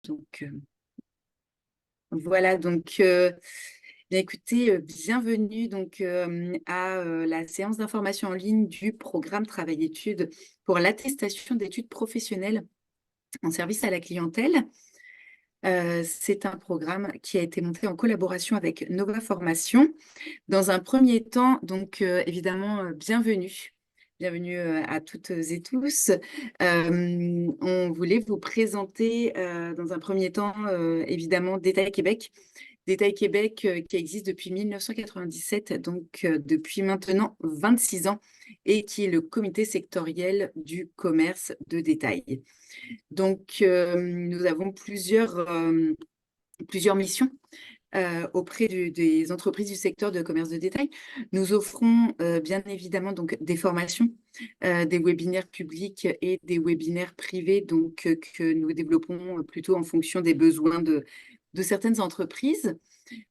Donc, voilà, donc, bien écoutez, bienvenue donc, à la séance d'information en ligne du programme Travail-études pour l'attestation d'études professionnelles en service à la clientèle. C'est un programme qui a été monté en collaboration avec Nova Formation. Dans un premier temps, donc, évidemment, bienvenue. Bienvenue à toutes et tous. On voulait vous présenter dans un premier temps, évidemment, Détail Québec. Détail Québec qui existe depuis 1997, donc depuis maintenant 26 ans, et qui est le comité sectoriel du commerce de détail. Donc, nous avons plusieurs missions auprès des entreprises du secteur de commerce de détail. Nous offrons bien évidemment donc, des formations, des webinaires publics et des webinaires privés donc, que nous développons plutôt en fonction des besoins de certaines entreprises.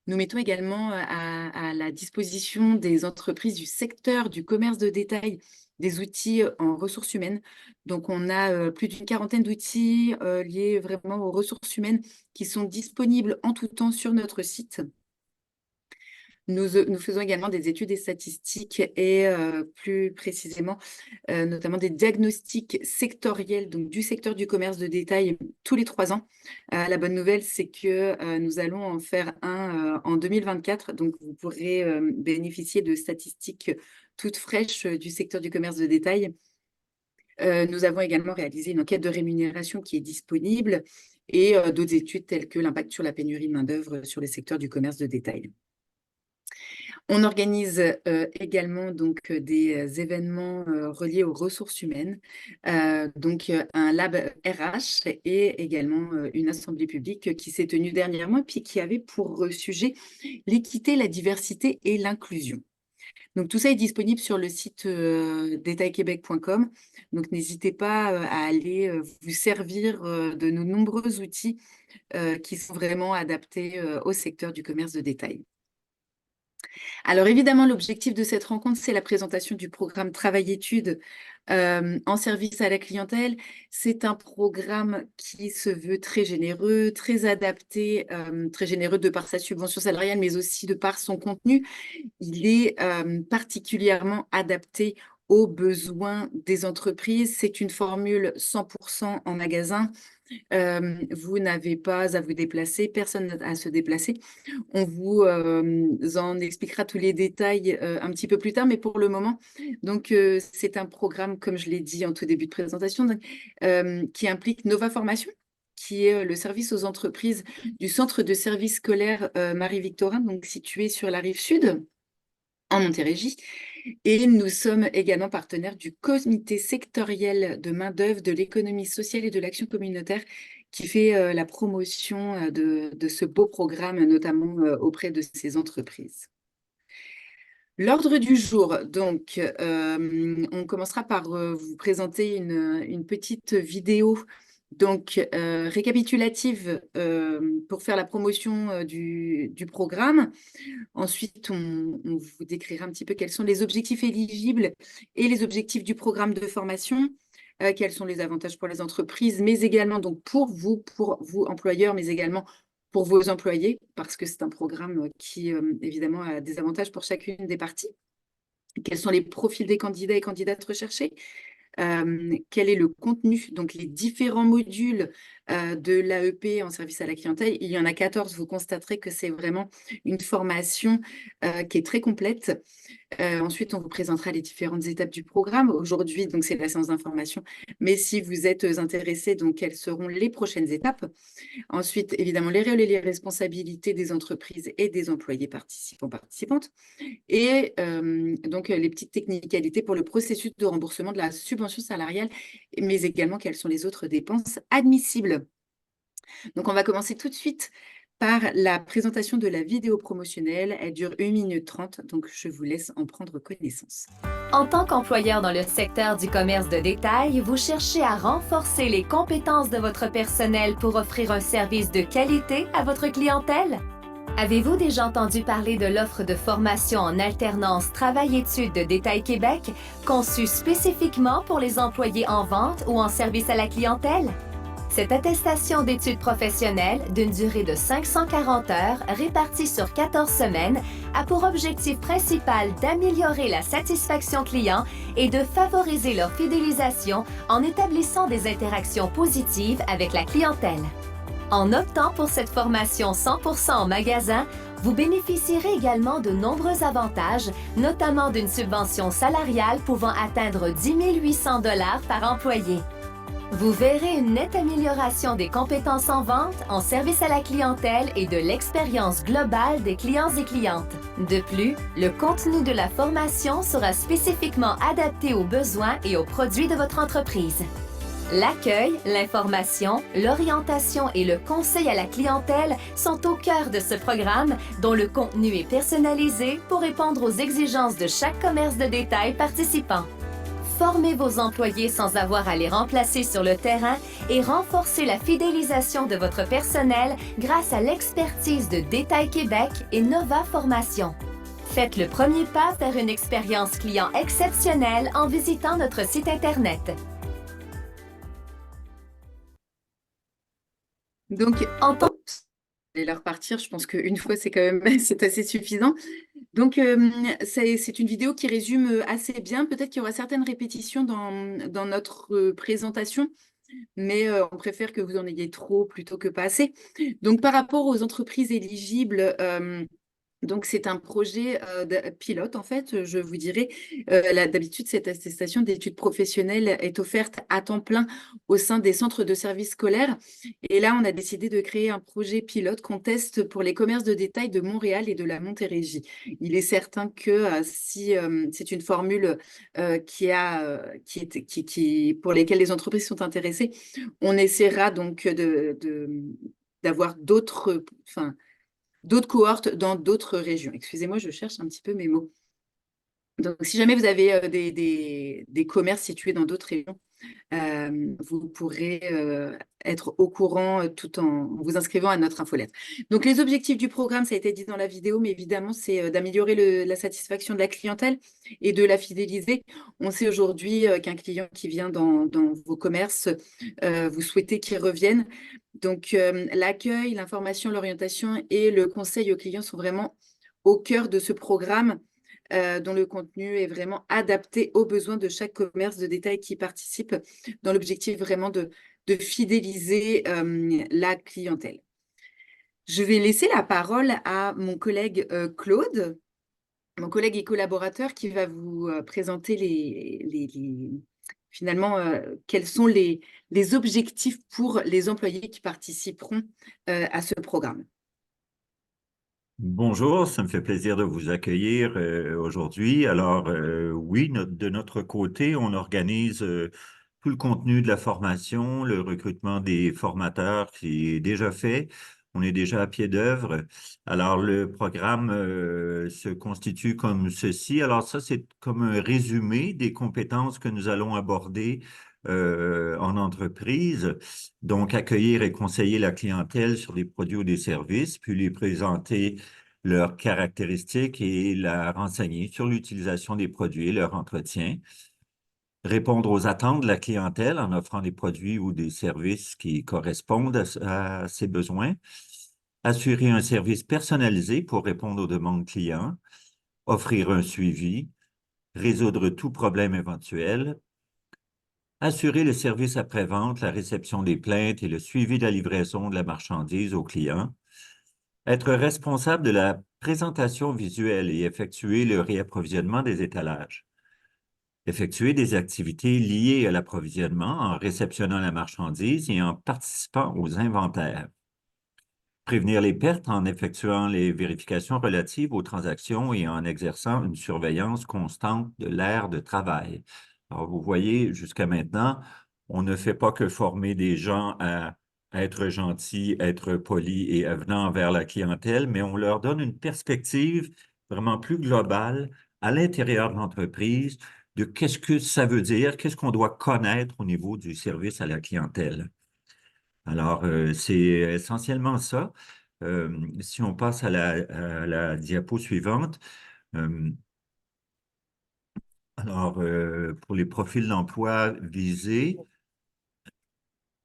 Nous mettons également à la disposition des entreprises du secteur du commerce de détail des outils en ressources humaines. Donc, on a plus d'une quarantaine d'outils liés vraiment aux ressources humaines qui sont disponibles en tout temps sur notre site. Nous faisons également des études et statistiques et plus précisément, notamment des diagnostics sectoriels, donc du secteur du commerce de détail tous les 3 ans. La bonne nouvelle, c'est que nous allons en faire un en 2024, donc vous pourrez bénéficier de statistiques toutes fraîches du secteur du commerce de détail. Nous avons également réalisé une enquête de rémunération qui est disponible et d'autres études telles que l'impact sur la pénurie de main-d'œuvre sur les secteurs du commerce de détail. On organise également donc, des événements reliés aux ressources humaines, donc un lab RH et également une assemblée publique qui s'est tenue dernièrement, puis qui avait pour sujet l'équité, la diversité et l'inclusion. Donc tout ça est disponible sur le site detailquebec.com. Donc n'hésitez pas à aller vous servir de nos nombreux outils qui sont vraiment adaptés au secteur du commerce de détail. Alors évidemment, l'objectif de cette rencontre, c'est la présentation du programme Travail-études en service à la clientèle. C'est un programme qui se veut très généreux, très adapté, très généreux de par sa subvention salariale, mais aussi de par son contenu. Il est particulièrement adapté aux besoins des entreprises. C'est une formule 100% en magasin. Vous n'avez pas à vous déplacer, personne à se déplacer. On vous en expliquera tous les détails un petit peu plus tard, mais pour le moment, donc c'est un programme, comme je l'ai dit en tout début de présentation, donc, qui implique Nova Formation, qui est le service aux entreprises du centre de service scolaire Marie-Victorin, donc situé sur la rive sud, en Montérégie. Et nous sommes également partenaires du comité sectoriel de main-d'œuvre de l'économie sociale et de l'action communautaire qui fait la promotion de ce beau programme, notamment auprès de ces entreprises. L'ordre du jour, donc, on commencera par vous présenter une petite vidéo donc, récapitulative pour faire la promotion du programme. Ensuite, on vous décrira un petit peu quels sont les objectifs éligibles et les objectifs du programme de formation, quels sont les avantages pour les entreprises, mais également donc pour vous employeurs, mais également pour vos employés, parce que c'est un programme qui, évidemment, a des avantages pour chacune des parties. Quels sont les profils des candidats et candidates recherchés? Quel est le contenu, donc les différents modules de l'AEP en service à la clientèle. Il y en a 14, vous constaterez que c'est vraiment une formation qui est très complète. Ensuite, on vous présentera les différentes étapes du programme. Aujourd'hui, donc c'est la séance d'information, mais si vous êtes intéressés, donc quelles seront les prochaines étapes? Ensuite, évidemment, les rôles et les responsabilités des entreprises et des employés participants, participantes. Et donc, les petites technicalités pour le processus de remboursement de la subvention salariale, mais également quelles sont les autres dépenses admissibles. Donc, on va commencer tout de suite par la présentation de la vidéo promotionnelle. Elle dure 1 minute 30, donc je vous laisse en prendre connaissance. En tant qu'employeur dans le secteur du commerce de détail, vous cherchez à renforcer les compétences de votre personnel pour offrir un service de qualité à votre clientèle? Avez-vous déjà entendu parler de l'offre de formation en alternance Travail-études de Détail Québec, conçue spécifiquement pour les employés en vente ou en service à la clientèle? Cette attestation d'études professionnelles d'une durée de 540 heures répartie sur 14 semaines a pour objectif principal d'améliorer la satisfaction client et de favoriser leur fidélisation en établissant des interactions positives avec la clientèle. En optant pour cette formation 100% en magasin, vous bénéficierez également de nombreux avantages, notamment d'une subvention salariale pouvant atteindre 10 800 $ par employé. Vous verrez une nette amélioration des compétences en vente, en service à la clientèle et de l'expérience globale des clients et clientes. De plus, le contenu de la formation sera spécifiquement adapté aux besoins et aux produits de votre entreprise. L'accueil, l'information, l'orientation et le conseil à la clientèle sont au cœur de ce programme dont le contenu est personnalisé pour répondre aux exigences de chaque commerce de détail participant. Formez vos employés sans avoir à les remplacer sur le terrain et renforcez la fidélisation de votre personnel grâce à l'expertise de Détail Québec et Nova Formation. Faites le premier pas vers une expérience client exceptionnelle en visitant notre site Internet. Donc, et leur partir, je pense qu'une fois, c'est quand même c'est assez suffisant. Donc, c'est une vidéo qui résume assez bien. Peut-être qu'il y aura certaines répétitions dans notre présentation, mais on préfère que vous en ayez trop plutôt que pas assez. Donc, par rapport aux entreprises éligibles, donc, c'est un projet pilote, en fait, je vous dirais. D'habitude, cette attestation d'études professionnelles est offerte à temps plein au sein des centres de services scolaires. Et là, on a décidé de créer un projet pilote qu'on teste pour les commerces de détail de Montréal et de la Montérégie. Il est certain que si c'est une formule pour lesquelles les entreprises sont intéressées, on essaiera donc d'avoir d'autres cohortes dans d'autres régions. Excusez-moi, je cherche un petit peu mes mots. Donc, si jamais vous avez des commerces situés dans d'autres régions, vous pourrez être au courant tout en vous inscrivant à notre infolettre. Donc, les objectifs du programme, ça a été dit dans la vidéo, mais évidemment, c'est d'améliorer la satisfaction de la clientèle et de la fidéliser. On sait aujourd'hui qu'un client qui vient dans vos commerces, vous souhaitez qu'il revienne. Donc, l'accueil, l'information, l'orientation et le conseil aux clients sont vraiment au cœur de ce programme dont le contenu est vraiment adapté aux besoins de chaque commerce de détail qui participe dans l'objectif vraiment de fidéliser la clientèle. Je vais laisser la parole à mon collègue Claude, mon collègue et collaborateur qui va vous présenter finalement quels sont les objectifs pour les employés qui participeront à ce programme. Bonjour, ça me fait plaisir de vous accueillir aujourd'hui. Alors, oui, de notre côté, on organise tout le contenu de la formation, le recrutement des formateurs qui est déjà fait. On est déjà à pied d'œuvre. Alors, le programme se constitue comme ceci. Alors, ça, c'est comme un résumé des compétences que nous allons aborder en entreprise. Donc, accueillir et conseiller la clientèle sur des produits ou des services, puis lui présenter leurs caractéristiques et la renseigner sur l'utilisation des produits et leur entretien. Répondre aux attentes de la clientèle en offrant des produits ou des services qui correspondent à ses besoins. Assurer un service personnalisé pour répondre aux demandes clients. Offrir un suivi. Résoudre tout problème éventuel. Assurer le service après-vente, la réception des plaintes et le suivi de la livraison de la marchandise aux clients. Être responsable de la présentation visuelle et effectuer le réapprovisionnement des étalages. Effectuer des activités liées à l'approvisionnement en réceptionnant la marchandise et en participant aux inventaires. Prévenir les pertes en effectuant les vérifications relatives aux transactions et en exerçant une surveillance constante de l'aire de travail. Alors, vous voyez, jusqu'à maintenant, on ne fait pas que former des gens à être gentils, être polis et avenants envers la clientèle, mais on leur donne une perspective vraiment plus globale à l'intérieur de l'entreprise de qu'est-ce que ça veut dire, qu'est-ce qu'on doit connaître au niveau du service à la clientèle. Alors, c'est essentiellement ça. Si on passe à la diapo suivante, alors, pour les profils d'emploi visés,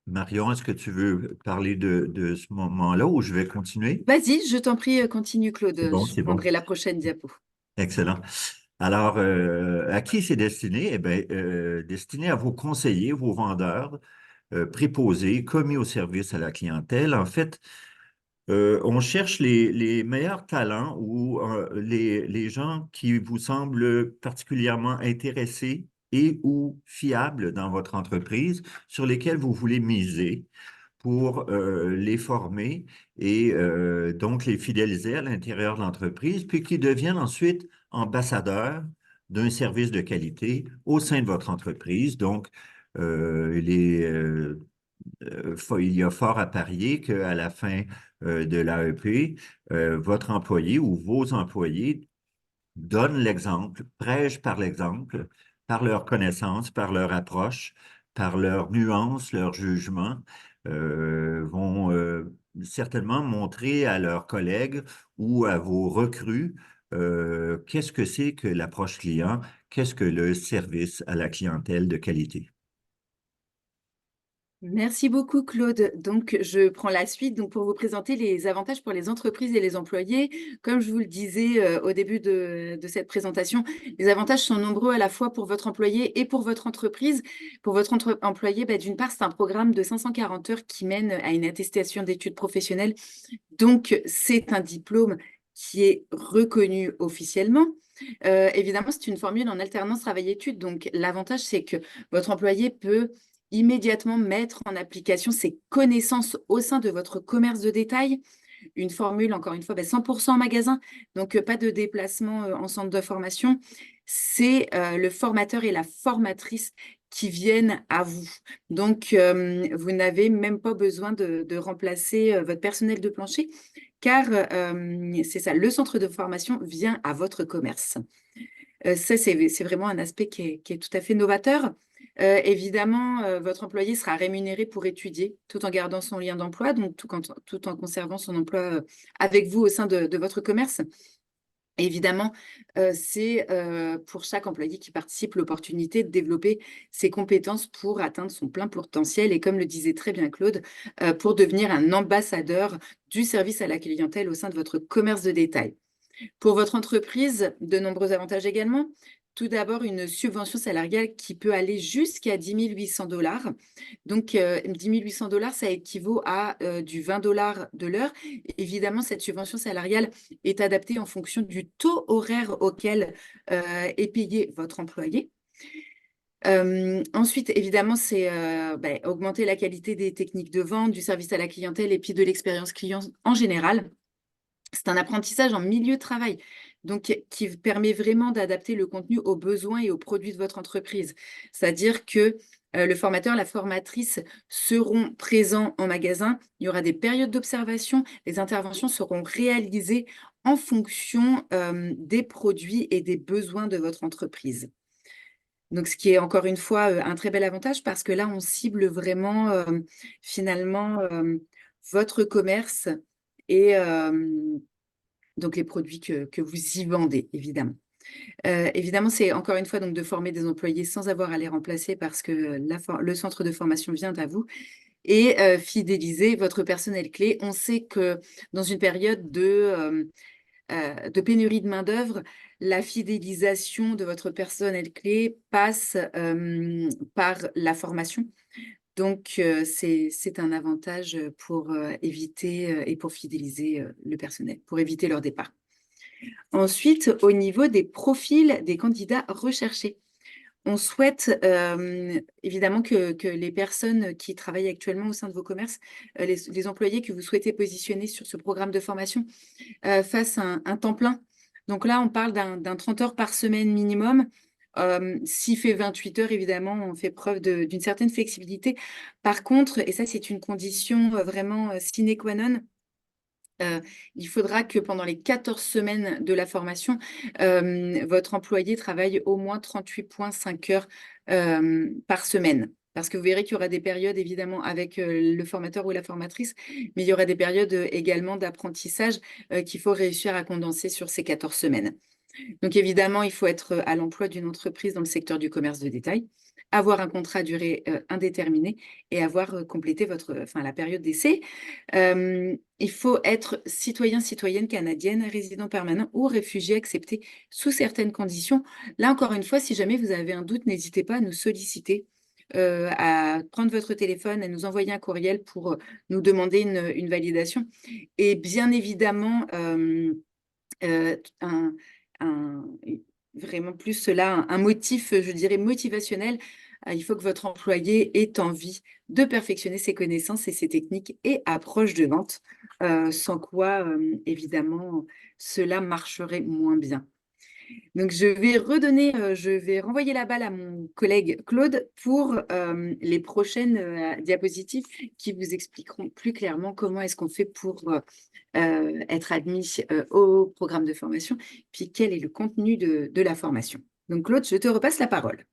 Marion, est-ce que tu veux parler de ce moment-là ou je vais continuer? Vas-y, je t'en prie, continue, Claude. C'est bon, Je c'est bon. prendrai la prochaine diapo. Excellent. Alors, à qui c'est destiné? Eh bien, destiné à vos conseillers, vos vendeurs, préposés, commis au service à la clientèle. En fait, on cherche les meilleurs talents ou les gens qui vous semblent particulièrement intéressés et ou fiables dans votre entreprise, sur lesquels vous voulez miser pour les former et donc les fidéliser à l'intérieur de l'entreprise, puis qui deviennent ensuite ambassadeurs d'un service de qualité au sein de votre entreprise. Donc, il y a fort à parier qu'à la fin de l'AEP, votre employé ou vos employés donnent l'exemple, prêchent par l'exemple, par leur connaissance, par leur approche, par leurs nuances, leur jugement, vont certainement montrer à leurs collègues ou à vos recrues qu'est-ce que c'est que l'approche client, qu'est-ce que le service à la clientèle de qualité. Merci beaucoup, Claude. Donc, je prends la suite pour vous présenter les avantages pour les entreprises et les employés. Comme je vous le disais au début de cette présentation, les avantages sont nombreux à la fois pour votre employé et pour votre entreprise. Pour votre employé, d'une part, c'est un programme de 540 heures qui mène à une attestation d'études professionnelles. Donc, c'est un diplôme qui est reconnu officiellement. Évidemment, c'est une formule en alternance travail-études. Donc, l'avantage, c'est que votre employé peut immédiatement mettre en application ses connaissances au sein de votre commerce de détail. Une formule, encore une fois, 100% en magasin, donc pas de déplacement en centre de formation. C'est le formateur et la formatrice qui viennent à vous. Donc, vous n'avez même pas besoin de remplacer votre personnel de plancher, car c'est ça, le centre de formation vient à votre commerce. Ça, c'est vraiment un aspect qui est tout à fait novateur. Évidemment, votre employé sera rémunéré pour étudier tout en gardant son lien d'emploi, donc tout en conservant son emploi avec vous au sein de votre commerce. Évidemment, c'est pour chaque employé qui participe l'opportunité de développer ses compétences pour atteindre son plein potentiel et comme le disait très bien Claude, pour devenir un ambassadeur du service à la clientèle au sein de votre commerce de détail. Pour votre entreprise, de nombreux avantages également. Tout d'abord, une subvention salariale qui peut aller jusqu'à 10 800 $. Donc, 10 800 $, ça équivaut à du 20 de l'heure. Évidemment, cette subvention salariale est adaptée en fonction du taux horaire auquel est payé votre employé. Ensuite, évidemment, c'est augmenter la qualité des techniques de vente, du service à la clientèle et puis de l'expérience client en général. C'est un apprentissage en milieu de travail, donc qui permet vraiment d'adapter le contenu aux besoins et aux produits de votre entreprise. C'est-à-dire que le formateur, la formatrice seront présents en magasin. Il y aura des périodes d'observation. Les interventions seront réalisées en fonction des produits et des besoins de votre entreprise. Donc, ce qui est encore une fois un très bel avantage parce que là, on cible vraiment finalement votre commerce et donc les produits que vous y vendez, évidemment. Évidemment, c'est encore une fois donc de former des employés sans avoir à les remplacer parce que le centre de formation vient à vous et fidéliser votre personnel clé. On sait que dans une période de pénurie de main-d'œuvre, la fidélisation de votre personnel clé passe par la formation. Donc, c'est un avantage pour éviter et pour fidéliser le personnel, pour éviter leur départ. Ensuite, au niveau des profils des candidats recherchés, on souhaite évidemment que les personnes qui travaillent actuellement au sein de vos commerces, les employés que vous souhaitez positionner sur ce programme de formation, fassent un temps plein. Donc là, on parle d'un 30 heures par semaine minimum. S'il fait 28 heures, évidemment, on fait preuve d'une certaine flexibilité. Par contre, et ça, c'est une condition vraiment sine qua non, il faudra que pendant les 14 semaines de la formation, votre employé travaille au moins 38,5 heures par semaine. Parce que vous verrez qu'il y aura des périodes, évidemment, avec le formateur ou la formatrice, mais il y aura des périodes également d'apprentissage qu'il faut réussir à condenser sur ces 14 semaines. Donc, évidemment, il faut être à l'emploi d'une entreprise dans le secteur du commerce de détail, avoir un contrat à durée indéterminée et avoir complété la période d'essai. Il faut être citoyen, citoyenne canadienne, résident permanent ou réfugié accepté sous certaines conditions. Là, encore une fois, si jamais vous avez un doute, n'hésitez pas à nous solliciter, à prendre votre téléphone, à nous envoyer un courriel pour nous demander une validation. Et bien évidemment, euh, un, un- vraiment plus cela, un motif, je dirais, motivationnel. Il faut que votre employé ait envie de perfectionner ses connaissances et ses techniques et approches de vente, sans quoi, évidemment, cela marcherait moins bien. Donc, je vais renvoyer la balle à mon collègue Claude pour les prochaines diapositives qui vous expliqueront plus clairement comment est-ce qu'on fait pour être admis au programme de formation, puis quel est le contenu de la formation. Donc, Claude, je te repasse la parole.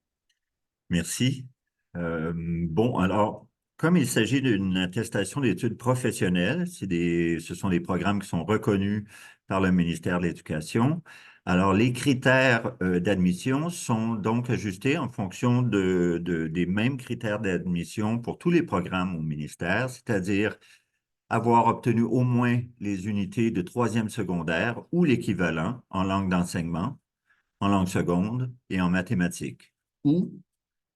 Merci. Bon, alors, comme il s'agit d'une attestation d'études professionnelles, ce sont des programmes qui sont reconnus par le ministère de l'Éducation. Alors, les critères d'admission sont donc ajustés en fonction des mêmes critères d'admission pour tous les programmes au ministère, c'est-à-dire avoir obtenu au moins les unités de troisième secondaire ou l'équivalent en langue d'enseignement, en langue seconde et en mathématiques, ou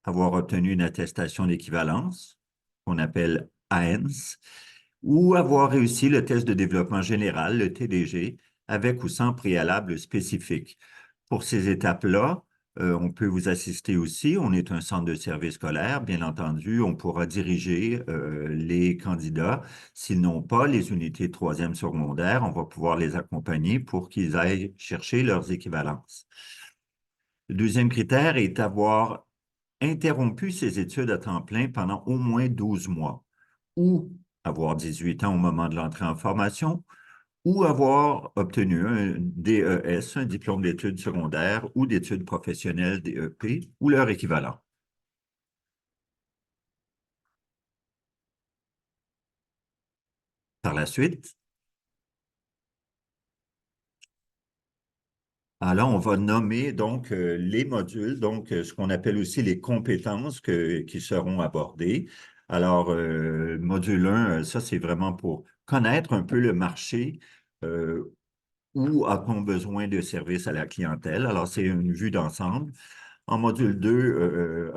avoir obtenu une attestation d'équivalence, qu'on appelle AENS, ou avoir réussi le test de développement général, le TDG, avec ou sans préalable spécifique. Pour ces étapes-là, on peut vous assister aussi. On est un centre de service scolaire. Bien entendu, on pourra diriger les candidats. S'ils n'ont pas les unités de troisième secondaire, on va pouvoir les accompagner pour qu'ils aillent chercher leurs équivalences. Le deuxième critère est d'avoir interrompu ses études à temps plein pendant au moins 12 mois, ou avoir 18 ans au moment de l'entrée en formation, ou avoir obtenu un DES, un diplôme d'études secondaires ou d'études professionnelles DEP, ou leur équivalent. Par la suite, alors on va nommer donc les modules, donc ce qu'on appelle aussi les compétences qui seront abordées. Alors, module 1, ça c'est vraiment pour connaître un peu le marché. Où a-t-on besoin de services à la clientèle? Alors, c'est une vue d'ensemble. En module 2,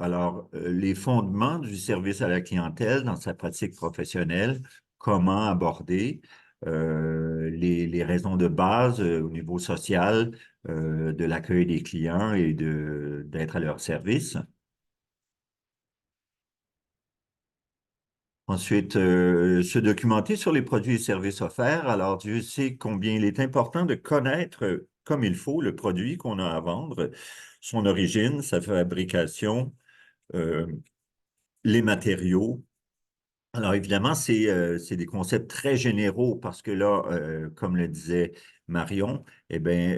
les fondements du service à la clientèle dans sa pratique professionnelle, comment aborder les raisons de base au niveau social de l'accueil des clients et d'être à leur service. Ensuite, se documenter sur les produits et services offerts. Alors, Dieu sait combien il est important de connaître comme il faut le produit qu'on a à vendre, son origine, sa fabrication, euh, les matériaux. Alors, évidemment, c'est des concepts très généraux parce que là, comme le disait Marion, eh bien,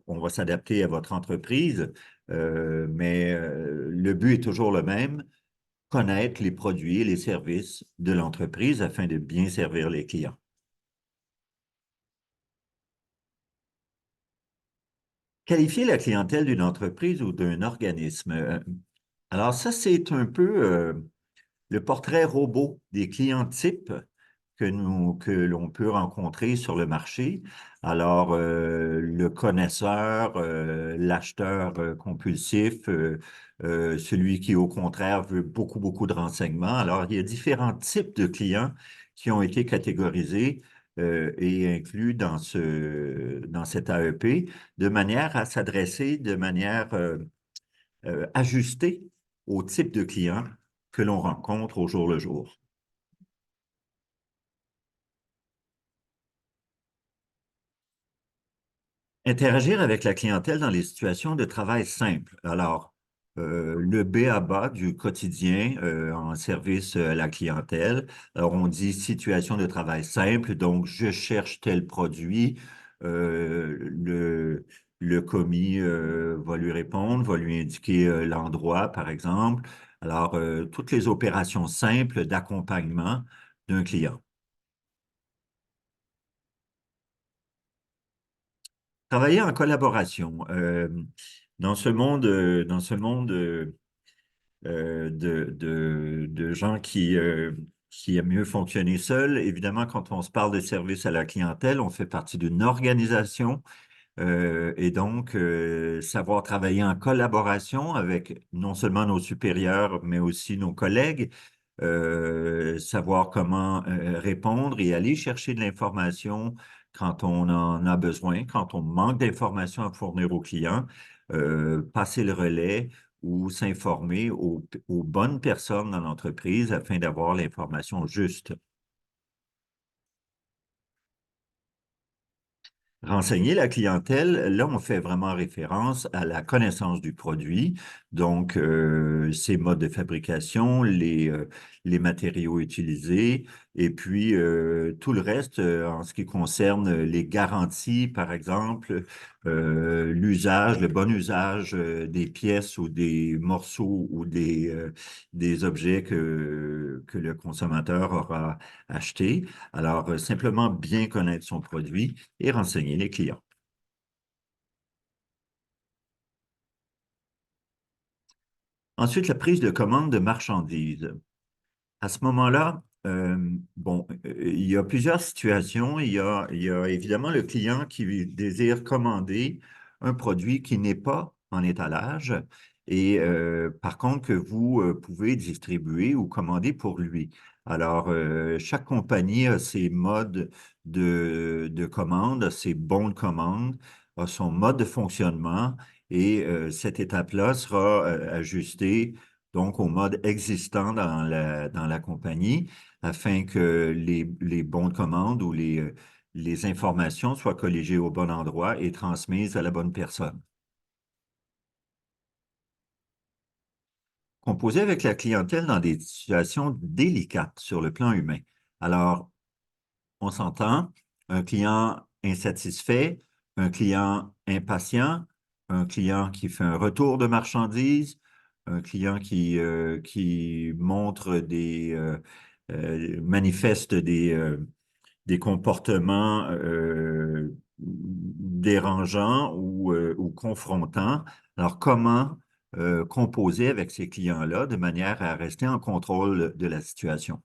on va s'adapter à votre entreprise, mais le but est toujours le même, connaître les produits et les services de l'entreprise afin de bien servir les clients. Qualifier la clientèle d'une entreprise ou d'un organisme. Alors ça, c'est un peu le portrait robot des clients types que l'on peut rencontrer sur le marché. Alors, le connaisseur, l'acheteur compulsif, celui qui, au contraire, veut beaucoup, beaucoup de renseignements. Alors, il y a différents types de clients qui ont été catégorisés et inclus dans cet AEP de manière à s'adresser de manière ajustée au type de client que l'on rencontre au jour le jour. Interagir avec la clientèle dans les situations de travail simples. Alors, le B à bas du quotidien en service à la clientèle. Alors, on dit situation de travail simple, donc je cherche tel produit. Euh, le, le commis va lui répondre, va lui indiquer l'endroit, par exemple. Alors, toutes les opérations simples d'accompagnement d'un client. Travailler en collaboration. Dans ce monde de gens qui aiment mieux fonctionner seuls. Évidemment, quand on se parle de service à la clientèle, on fait partie d'une organisation et donc savoir travailler en collaboration avec non seulement nos supérieurs, mais aussi nos collègues, savoir comment répondre et aller chercher de l'information quand on en a besoin, quand on manque d'informations à fournir aux clients, passer le relais ou s'informer aux bonnes personnes dans l'entreprise afin d'avoir l'information juste. Renseigner la clientèle, là, on fait vraiment référence à la connaissance du produit, donc ses modes de fabrication, les matériaux utilisés, et puis tout le reste en ce qui concerne les garanties, par exemple, l'usage, le bon usage des pièces ou des morceaux ou des objets que le consommateur aura achetés. Alors, simplement bien connaître son produit et renseigner les clients. Ensuite, la prise de commande de marchandises. À ce moment-là, bon, il y a plusieurs situations. Il y a évidemment le client qui désire commander un produit qui n'est pas en étalage et par contre que vous pouvez distribuer ou commander pour lui. Alors, chaque compagnie a ses modes de commande, a ses bons de commande, a son mode de fonctionnement et cette étape-là sera ajustée donc au mode existant dans la compagnie, afin que les bons de commande ou les informations soient colligées au bon endroit et transmises à la bonne personne. Composer avec la clientèle dans des situations délicates sur le plan humain. Alors, on s'entend, un client insatisfait, un client impatient, un client qui fait un retour de marchandises, un client qui montre manifeste des comportements dérangeants ou confrontants. Alors, comment composer avec ces clients-là de manière à rester en contrôle de la situation?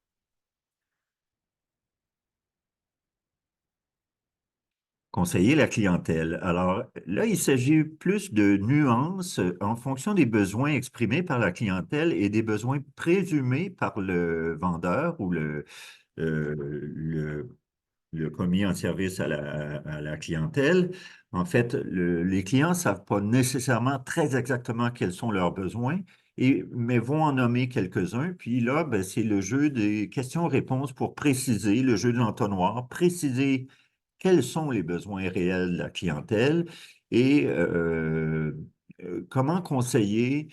Conseiller la clientèle. Alors là, il s'agit plus de nuances en fonction des besoins exprimés par la clientèle et des besoins présumés par le vendeur ou euh, le, le commis en service à la clientèle. En fait, les clients ne savent pas nécessairement très exactement quels sont leurs besoins, mais vont en nommer quelques-uns. Puis là, ben, c'est le jeu des questions-réponses pour préciser, le jeu de l'entonnoir, préciser quels sont les besoins réels de la clientèle et comment conseiller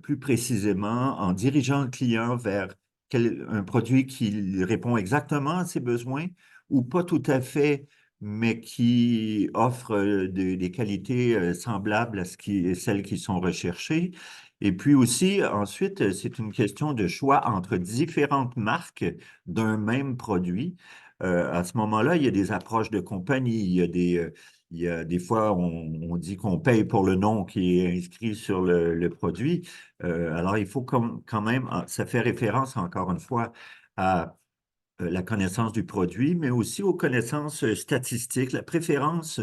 plus précisément en dirigeant le client vers un produit qui répond exactement à ses besoins ou pas tout à fait, mais qui offre des qualités semblables à celles qui sont recherchées. Et puis aussi, ensuite, c'est une question de choix entre différentes marques d'un même produit. À ce moment-là, il y a des approches de compagnie, il y a des fois, on dit qu'on paye pour le nom qui est inscrit sur le produit. Alors, il faut quand même, ça fait référence encore une fois à la connaissance du produit, mais aussi aux connaissances statistiques, la préférence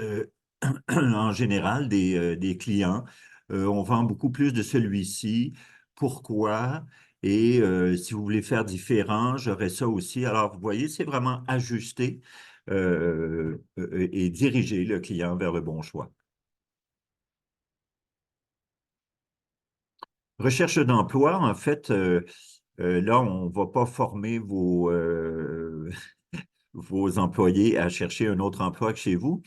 en général des clients. On vend beaucoup plus de celui-ci. Pourquoi? Et si vous voulez faire différent, j'aurais ça aussi. Alors, vous voyez, c'est vraiment ajuster et diriger le client vers le bon choix. Recherche d'emploi, en fait, là, on ne va pas former vos employés à chercher un autre emploi que chez vous.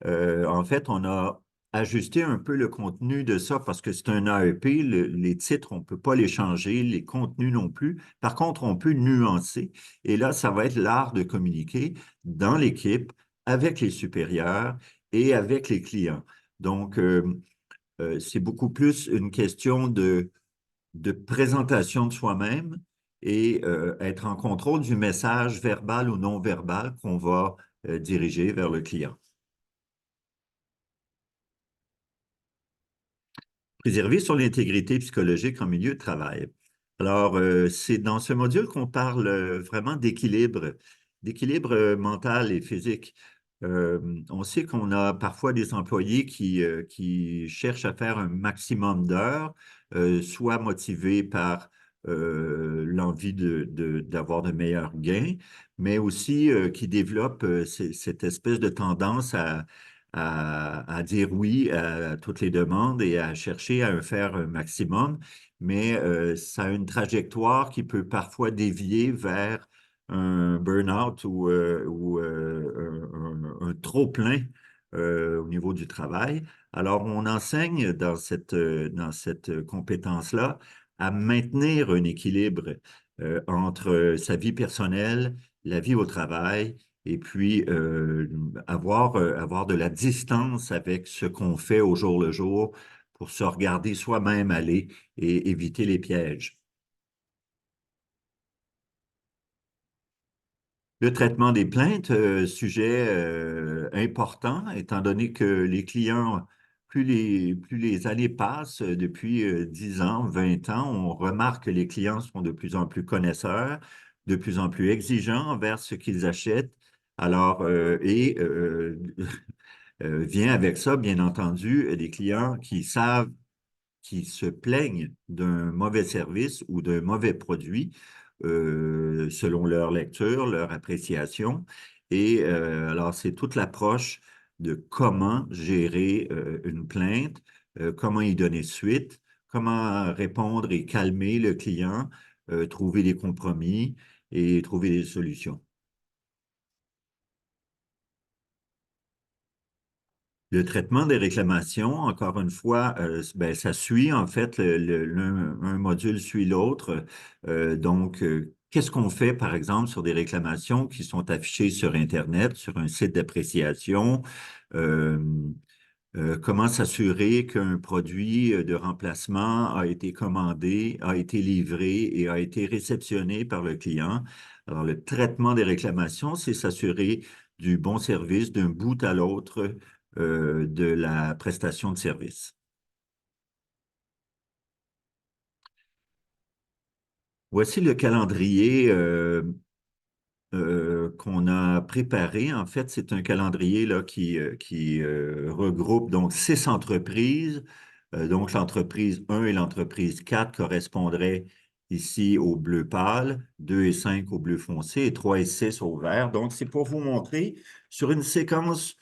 En fait, on a ajusté un peu le contenu de ça parce que c'est un AEP. Les titres, on ne peut pas les changer, les contenus non plus. Par contre, on peut nuancer. Et là, ça va être l'art de communiquer dans l'équipe, avec les supérieurs et avec les clients. Donc, c'est beaucoup plus une question de présentation de soi-même et être en contrôle du message verbal ou non verbal qu'on va diriger vers le client. Préserver sur l'intégrité psychologique en milieu de travail. Alors, c'est dans ce module qu'on parle vraiment d'équilibre mental et physique. On sait qu'on a parfois des employés qui cherchent à faire un maximum d'heures, soit motivés par l'envie d'avoir de meilleurs gains, mais aussi qui développent cette espèce de tendance à dire oui à toutes les demandes et à chercher à en faire un maximum, mais ça a une trajectoire qui peut parfois dévier vers un burn-out ou un trop-plein au niveau du travail. Alors, on enseigne dans cette compétence-là à maintenir un équilibre entre sa vie personnelle, la vie au travail et puis avoir de la distance avec ce qu'on fait au jour le jour pour se regarder soi-même aller et éviter les pièges. Le traitement des plaintes, sujet important, étant donné que les clients, plus les années passent, depuis 10 ans, 20 ans, on remarque que les clients sont de plus en plus connaisseurs, de plus en plus exigeants envers ce qu'ils achètent. Alors, vient avec ça, bien entendu, des clients qui savent, qui se plaignent d'un mauvais service ou d'un mauvais produit, selon leur lecture, leur appréciation. Et alors, c'est toute l'approche de comment gérer une plainte, comment y donner suite, comment répondre et calmer le client, trouver des compromis et trouver des solutions. Le traitement des réclamations, encore une fois, ben, ça suit en fait, un module suit l'autre. Qu'est-ce qu'on fait, par exemple, sur des réclamations qui sont affichées sur Internet, sur un site d'appréciation? Euh, Comment s'assurer qu'un produit de remplacement a été commandé, a été livré et a été réceptionné par le client? Alors, le traitement des réclamations, c'est s'assurer du bon service d'un bout à l'autre de la prestation de service. Voici le calendrier qu'on a préparé. En fait, c'est un calendrier là, qui regroupe donc 6 entreprises. Donc, l'entreprise 1 et l'entreprise 4 correspondraient ici au bleu pâle, 2 et 5 au bleu foncé et 3 et 6 au vert. Donc, c'est pour vous montrer sur une séquence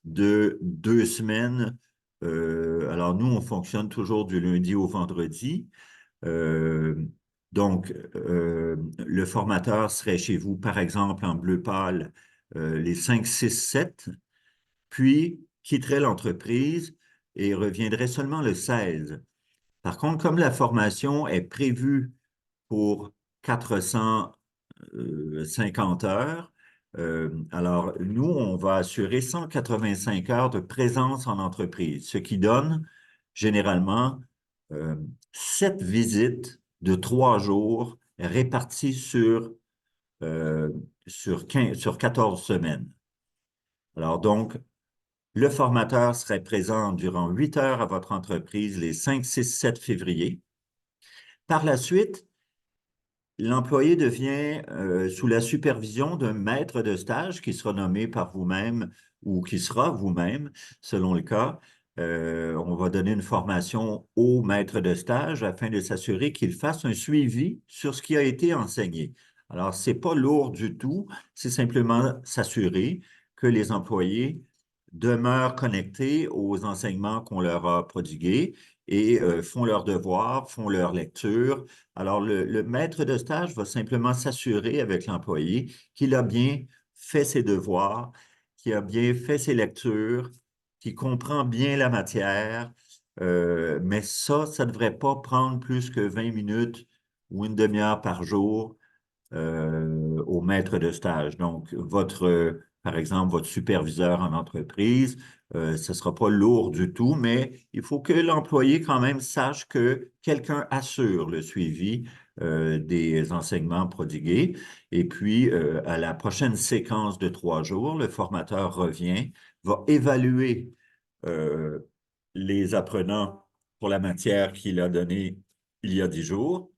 de 2 semaines. Alors, nous, on fonctionne toujours du lundi au vendredi. Euh, le formateur serait chez vous, par exemple, en bleu pâle, les 5, 6, 7, puis quitterait l'entreprise et reviendrait seulement le 16. Par contre, comme la formation est prévue pour 450 heures, alors nous, on va assurer 185 heures de présence en entreprise, ce qui donne généralement euh, 7 visites de 3 jours réparties euh, sur 14 semaines. Alors donc, le formateur serait présent durant 8 heures à votre entreprise les 5, 6, 7 février. Par la suite, l'employé devient sous la supervision d'un maître de stage qui sera nommé par vous-même ou qui sera vous-même, selon le cas. On va donner une formation au maître de stage afin de s'assurer qu'il fasse un suivi sur ce qui a été enseigné. Alors, ce n'est pas lourd du tout, c'est simplement s'assurer que les employés demeurent connectés aux enseignements qu'on leur a prodigués et font leurs devoirs, font leur lecture. Alors, le maître de stage va simplement s'assurer avec l'employé qu'il a bien fait ses devoirs, qu'il a bien fait ses lectures, qu'il comprend bien la matière. Mais ça ne devrait pas prendre plus que 20 minutes ou une demi-heure par jour au maître de stage. Donc, par exemple, votre superviseur en entreprise, ce ne sera pas lourd du tout, mais il faut que l'employé quand même sache que quelqu'un assure le suivi des enseignements prodigués. Et puis, à la prochaine séquence de 3 jours, le formateur revient, va évaluer euh, les apprenants pour la matière qu'il a donnée il y a 10 jours.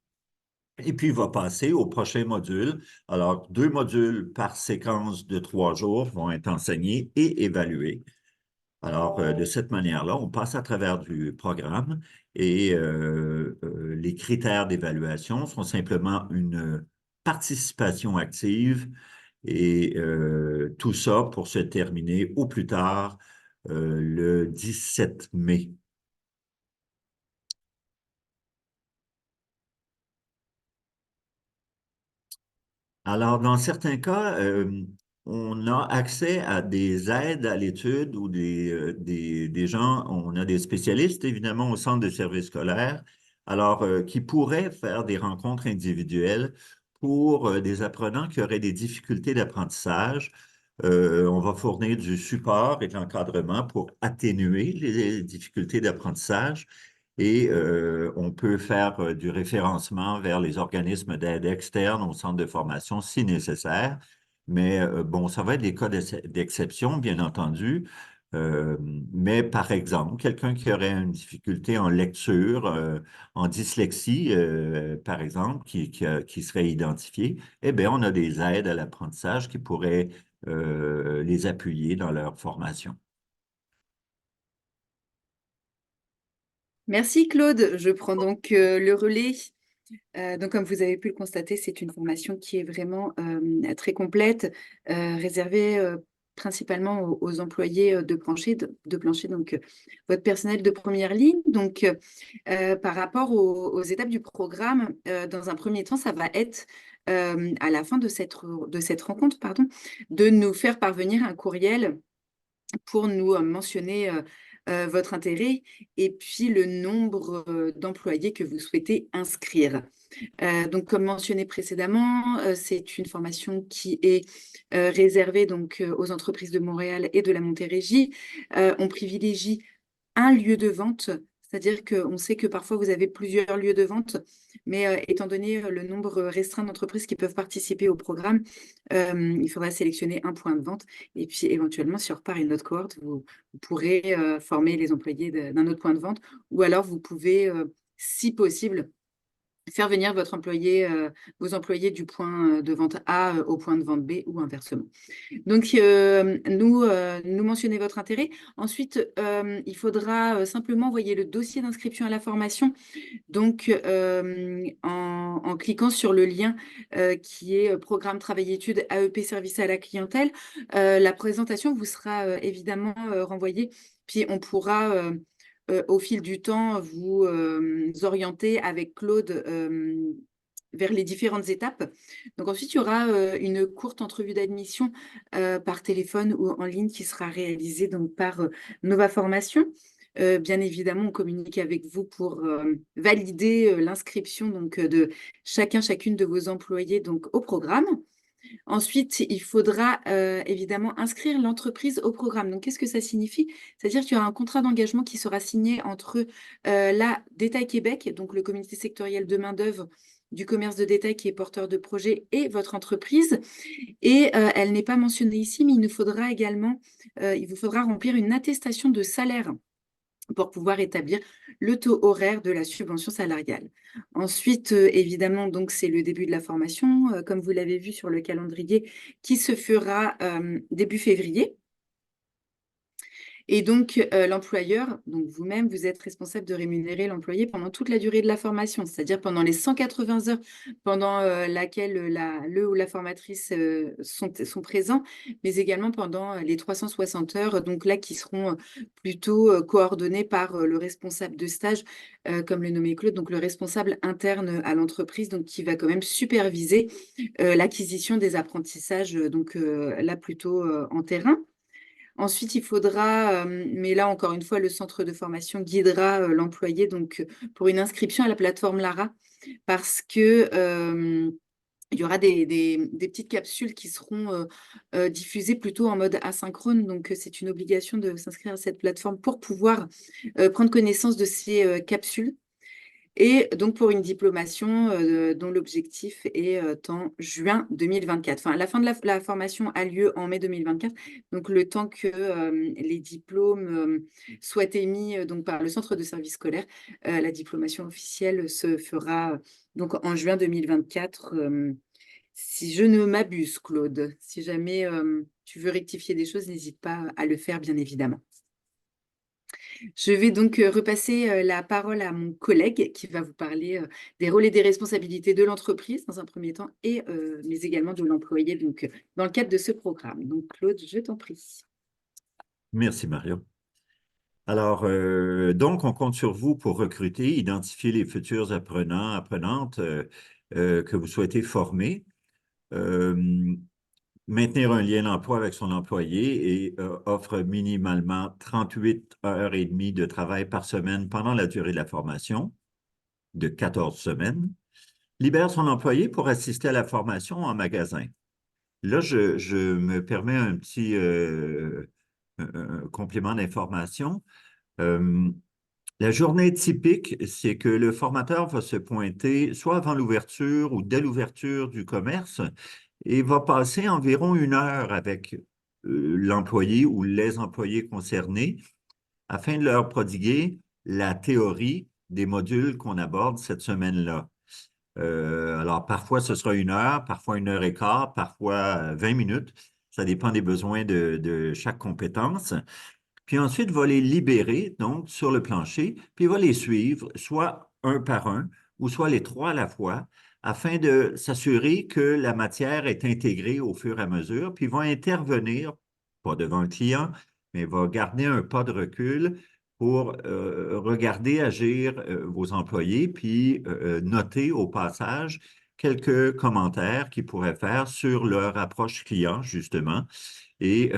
Et puis, il va passer au prochain module. Alors, 2 modules par séquence de 3 jours vont être enseignés et évalués. Alors, de cette manière-là, on passe à travers du programme et les critères d'évaluation sont simplement une participation active et tout ça pour se terminer au plus tard le 17 mai. Alors, dans certains cas, on a accès à des aides à l'étude ou des gens, on a des spécialistes évidemment au centre de services scolaires, alors qui pourraient faire des rencontres individuelles pour des apprenants qui auraient des difficultés d'apprentissage. On va fournir du support et de l'encadrement pour atténuer les difficultés d'apprentissage. Et on peut faire du référencement vers les organismes d'aide externes au centre de formation si nécessaire. Mais bon, ça va être des cas d'exception, bien entendu. Euh, mais par exemple, quelqu'un qui aurait une difficulté en lecture, en dyslexie, par exemple, qui serait identifié, eh bien, on a des aides à l'apprentissage qui pourraient les appuyer dans leur formation. Merci Claude, je prends donc le relais. Donc, comme vous avez pu le constater, c'est une formation qui est vraiment très complète, réservée principalement aux employés de plancher, donc votre personnel de première ligne. Donc, par rapport aux étapes du programme, dans un premier temps, ça va être à la fin de cette rencontre, pardon, de nous faire parvenir un courriel pour nous mentionner votre intérêt et puis le nombre d'employés que vous souhaitez inscrire. Donc, comme mentionné précédemment, c'est une formation qui est réservée donc, aux entreprises de Montréal et de la Montérégie. On privilégie un lieu de vente, c'est-à-dire qu'on sait que parfois vous avez plusieurs lieux de vente, mais étant donné le nombre restreint d'entreprises qui peuvent participer au programme, il faudra sélectionner un point de vente et puis éventuellement, si on repart une autre cohorte, vous pourrez former les employés d'un autre point de vente ou alors vous pouvez, si possible, faire venir vos employés du point de vente A au point de vente B ou inversement. Donc, nous mentionner votre intérêt. Ensuite, il faudra simplement envoyer le dossier d'inscription à la formation. Donc, en cliquant sur le lien qui est Programme Travail-Études AEP Service à la clientèle, la présentation vous sera évidemment renvoyée. Puis, on pourra au fil du temps vous orienter avec Claude vers les différentes étapes. Donc ensuite, il y aura une courte entrevue d'admission par téléphone ou en ligne qui sera réalisée donc, par Nova Formation. Bien évidemment, on communique avec vous pour valider l'inscription donc, de chacune de vos employés donc, au programme. Ensuite, il faudra évidemment inscrire l'entreprise au programme. Donc, qu'est-ce que ça signifie? C'est-à-dire qu'il y aura un contrat d'engagement qui sera signé entre la Détail Québec, donc le comité sectoriel de main-d'œuvre du commerce de détail qui est porteur de projet, et votre entreprise. Et elle n'est pas mentionnée ici, mais il vous faudra remplir une attestation de salaire pour pouvoir établir le taux horaire de la subvention salariale. Ensuite, évidemment, donc c'est le début de la formation, comme vous l'avez vu sur le calendrier, qui se fera début février. Et donc, l'employeur, donc vous-même, vous êtes responsable de rémunérer l'employé pendant toute la durée de la formation, c'est-à-dire pendant les 180 heures pendant laquelle le ou la formatrice sont présents, mais également pendant les 360 heures, donc là, qui seront plutôt coordonnées par le responsable de stage, comme le nommait Claude, donc le responsable interne à l'entreprise, donc qui va quand même superviser l'acquisition des apprentissages, donc là, plutôt en terrain. Ensuite, il faudra, mais là encore une fois, le centre de formation guidera l'employé donc pour une inscription à la plateforme Lara parce que il y aura des petites capsules qui seront diffusées plutôt en mode asynchrone. Donc, c'est une obligation de s'inscrire à cette plateforme pour pouvoir prendre connaissance de ces capsules. Et donc pour une diplomation dont l'objectif est en juin 2024. Enfin, la fin de la formation a lieu en mai 2024. Donc le temps que les diplômes soient émis donc par le centre de service scolaire, la diplomation officielle se fera donc en juin 2024. Si je ne m'abuse, Claude, si jamais tu veux rectifier des choses, n'hésite pas à le faire, bien évidemment. Je vais donc repasser la parole à mon collègue qui va vous parler des rôles et des responsabilités de l'entreprise dans un premier temps, mais également de l'employé donc, dans le cadre de ce programme. Donc, Claude, je t'en prie. Merci, Mario. Alors, donc, on compte sur vous pour recruter, identifier les futurs apprenants, apprenantes que vous souhaitez former, euh, maintenir un lien d'emploi avec son employé et offre minimalement 38 heures et demie de travail par semaine pendant la durée de la formation, de 14 semaines. Libère son employé pour assister à la formation en magasin. Là, je me permets un petit complément d'information. Euh, La journée typique, c'est que le formateur va se pointer soit avant l'ouverture ou dès l'ouverture du commerce et va passer environ 1 heure avec l'employé ou les employés concernés afin de leur prodiguer la théorie des modules qu'on aborde cette semaine-là. Alors, parfois, ce sera 1 heure, parfois 1 heure et quart, parfois 20 minutes. Ça dépend des besoins de chaque compétence. Puis ensuite, va les libérer, donc, sur le plancher, puis va les suivre, soit un par un, ou soit les trois à la fois, afin de s'assurer que la matière est intégrée au fur et à mesure, puis va intervenir, pas devant le client, mais va garder un pas de recul pour regarder agir vos employés, puis noter au passage quelques commentaires qu'ils pourraient faire sur leur approche client, justement, et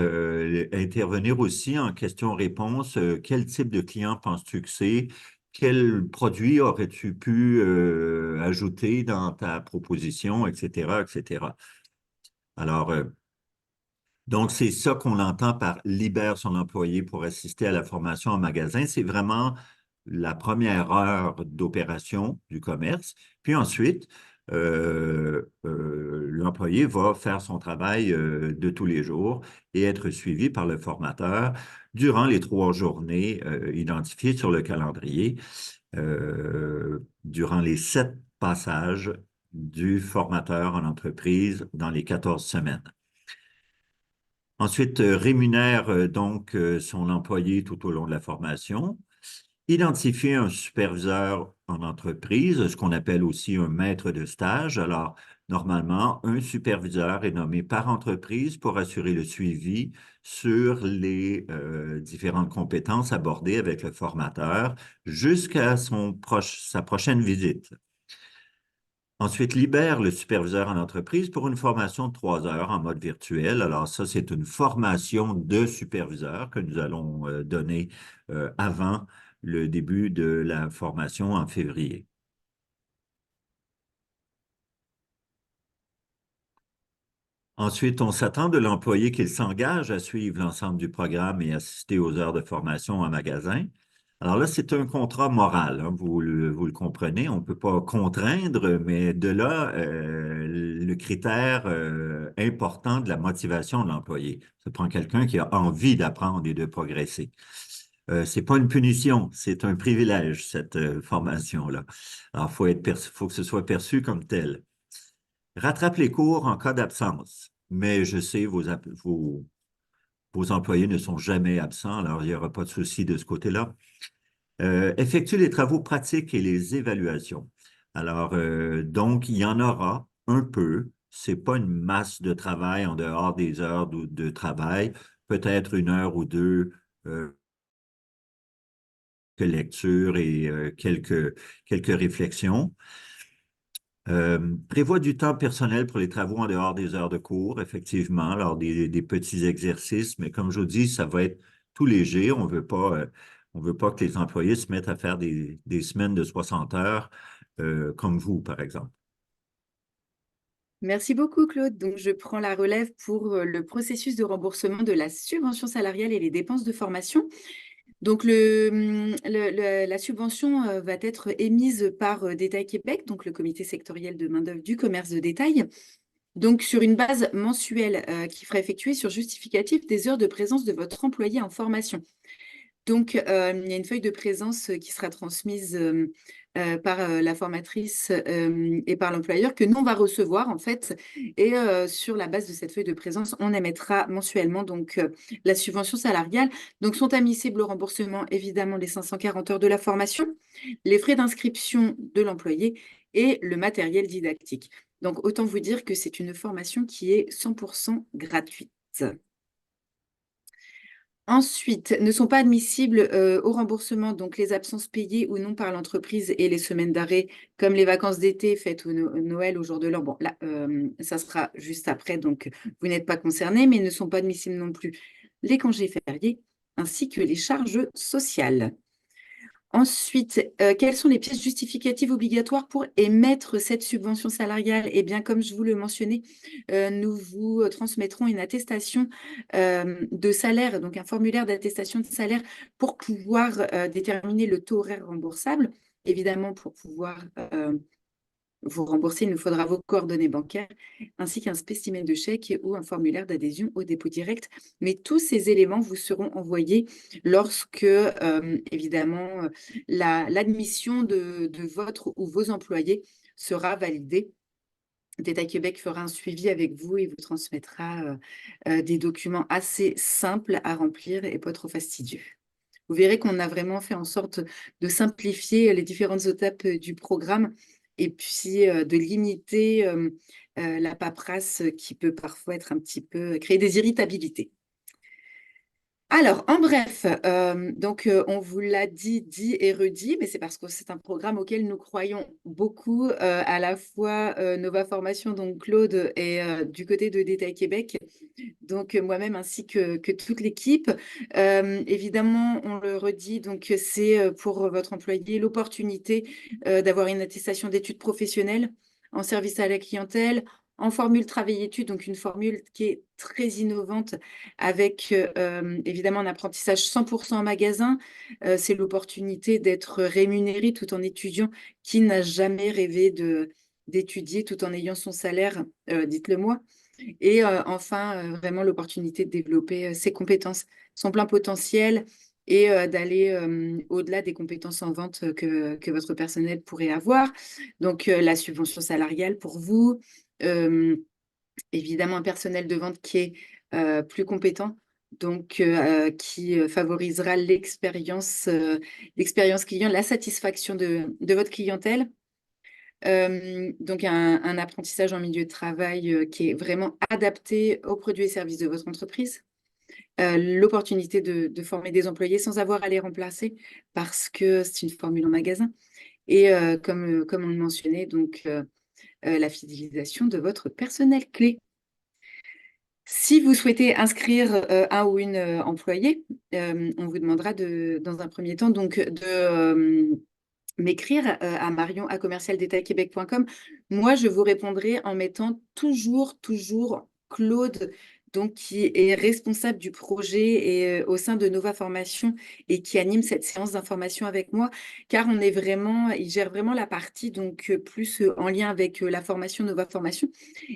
intervenir aussi en question-réponse. Quel type de client penses-tu que c'est? Quel produit aurais-tu pu ajouter dans ta proposition, etc., etc. Alors, donc, c'est ça qu'on entend par libère son employé pour assister à la formation en magasin. C'est vraiment la première heure d'opération du commerce. Puis ensuite, l'employé va faire son travail de tous les jours et être suivi par le formateur durant les 3 journées identifiées sur le calendrier, durant les 7 passages du formateur en entreprise dans les 14 semaines. Ensuite, rémunère donc son employé tout au long de la formation. Identifier un superviseur en entreprise, ce qu'on appelle aussi un maître de stage. Alors, normalement, un superviseur est nommé par entreprise pour assurer le suivi sur les différentes compétences abordées avec le formateur jusqu'à sa prochaine visite. Ensuite, libère le superviseur en entreprise pour une formation de 3 heures en mode virtuel. Alors ça, c'est une formation de superviseur que nous allons donner avant le début de la formation en février. Ensuite, on s'attend de l'employé qu'il s'engage à suivre l'ensemble du programme et assister aux heures de formation en magasin. Alors là, c'est un contrat moral, hein, vous le comprenez, on ne peut pas contraindre, mais de là, le critère important de la motivation de l'employé. Ça prend quelqu'un qui a envie d'apprendre et de progresser. Ce n'est pas une punition, c'est un privilège, cette formation-là. Alors, faut que ce soit perçu comme tel. Rattrape les cours en cas d'absence, mais je sais, vos employés ne sont jamais absents, alors il n'y aura pas de souci de ce côté-là. Effectue les travaux pratiques et les évaluations. Alors, donc, il y en aura un peu. Ce n'est pas une masse de travail en dehors des heures de travail, peut-être 1 heure ou 2 de lecture et quelques réflexions. Prévoit du temps personnel pour les travaux en dehors des heures de cours, effectivement, alors des petits exercices, mais comme je vous dis, ça va être tout léger. On veut pas que les employés se mettent à faire des semaines de 60 heures, comme vous, par exemple. Merci beaucoup, Claude. Donc, je prends la relève pour le processus de remboursement de la subvention salariale et les dépenses de formation. Donc, la subvention va être émise par Détail Québec, donc le comité sectoriel de main-d'œuvre du commerce de détail, donc sur une base mensuelle qui sera effectuée sur justificatif des heures de présence de votre employé en formation. Donc, il y a une feuille de présence qui sera transmise par la formatrice et par l'employeur que nous, on va recevoir en fait. Et sur la base de cette feuille de présence, on émettra mensuellement donc, la subvention salariale. Donc, sont admissibles au remboursement évidemment les 540 heures de la formation, les frais d'inscription de l'employé et le matériel didactique. Donc, autant vous dire que c'est une formation qui est 100% gratuite. Ensuite, ne sont pas admissibles au remboursement donc les absences payées ou non par l'entreprise et les semaines d'arrêt, comme les vacances d'été, fêtes ou Noël au jour de l'an. Bon, là, ça sera juste après, donc vous n'êtes pas concernés, mais ne sont pas admissibles non plus les congés fériés ainsi que les charges sociales. Ensuite, quelles sont les pièces justificatives obligatoires pour émettre cette subvention salariale? Eh bien, comme je vous le mentionnais, nous vous transmettrons une attestation de salaire, donc un formulaire d'attestation de salaire pour pouvoir déterminer le taux horaire remboursable. Évidemment, pour pouvoir vous rembourser, il nous faudra vos coordonnées bancaires ainsi qu'un spécimen de chèque ou un formulaire d'adhésion au dépôt direct. Mais tous ces éléments vous seront envoyés lorsque, évidemment, l'admission de votre ou vos employés sera validée. Détail Québec fera un suivi avec vous et vous transmettra des documents assez simples à remplir et pas trop fastidieux. Vous verrez qu'on a vraiment fait en sorte de simplifier les différentes étapes du programme et puis de limiter la paperasse qui peut parfois être un petit peu créer des irritabilités. Alors, en bref, donc on vous l'a dit et redit, mais c'est parce que c'est un programme auquel nous croyons beaucoup, à la fois Nova Formation, donc Claude, et du côté de Détail Québec, donc moi-même ainsi que toute l'équipe. Évidemment, on le redit, donc c'est pour votre employé l'opportunité d'avoir une attestation d'études professionnelles en service à la clientèle, en formule travail-études, donc une formule qui est très innovante avec évidemment un apprentissage 100% en magasin. C'est l'opportunité d'être rémunéré tout en étudiant. Qui n'a jamais rêvé d'étudier tout en ayant son salaire, dites-le moi. Et enfin, vraiment l'opportunité de développer ses compétences, son plein potentiel et d'aller au-delà des compétences en vente que votre personnel pourrait avoir. Donc, la subvention salariale pour vous, évidemment un personnel de vente qui est plus compétent, donc qui favorisera l'expérience client, la satisfaction de votre clientèle. Donc, un apprentissage en milieu de travail qui est vraiment adapté aux produits et services de votre entreprise. L'opportunité de former des employés sans avoir à les remplacer parce que c'est une formule en magasin. Et comme on le mentionnait, donc la fidélisation de votre personnel clé. Si vous souhaitez inscrire un ou une employée, on vous demandera dans un premier temps donc, de m'écrire à marion@commercialdetailquebec.com. Moi, je vous répondrai en mettant toujours Claude, donc qui est responsable du projet et au sein de Nova Formation et qui anime cette séance d'information avec moi, car il gère vraiment la partie donc plus en lien avec la formation Nova Formation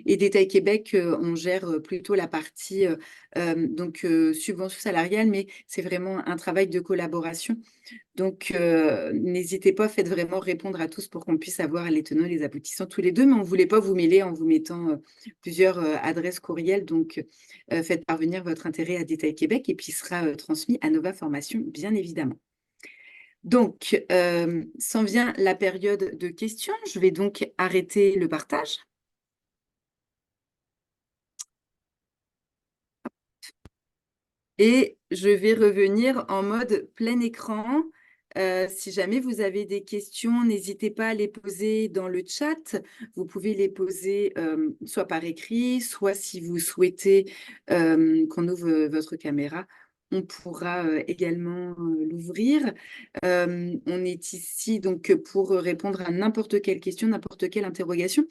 et Détail Québec, on gère plutôt la partie donc subvention salariale, mais c'est vraiment un travail de collaboration. Donc, n'hésitez pas, faites vraiment répondre à tous pour qu'on puisse avoir les tenants et les aboutissants tous les deux, mais on ne voulait pas vous mêler en vous mettant plusieurs adresses courriels. Donc, faites parvenir votre intérêt à Détail Québec et puis il sera transmis à Nova Formation, bien évidemment. Donc, s'en vient la période de questions. Je vais donc arrêter le partage. Et je vais revenir en mode plein écran. Si jamais vous avez des questions, n'hésitez pas à les poser dans le chat. Vous pouvez les poser soit par écrit, soit si vous souhaitez qu'on ouvre votre caméra, on pourra également l'ouvrir. On est ici donc pour répondre à n'importe quelle question, n'importe quelle interrogation.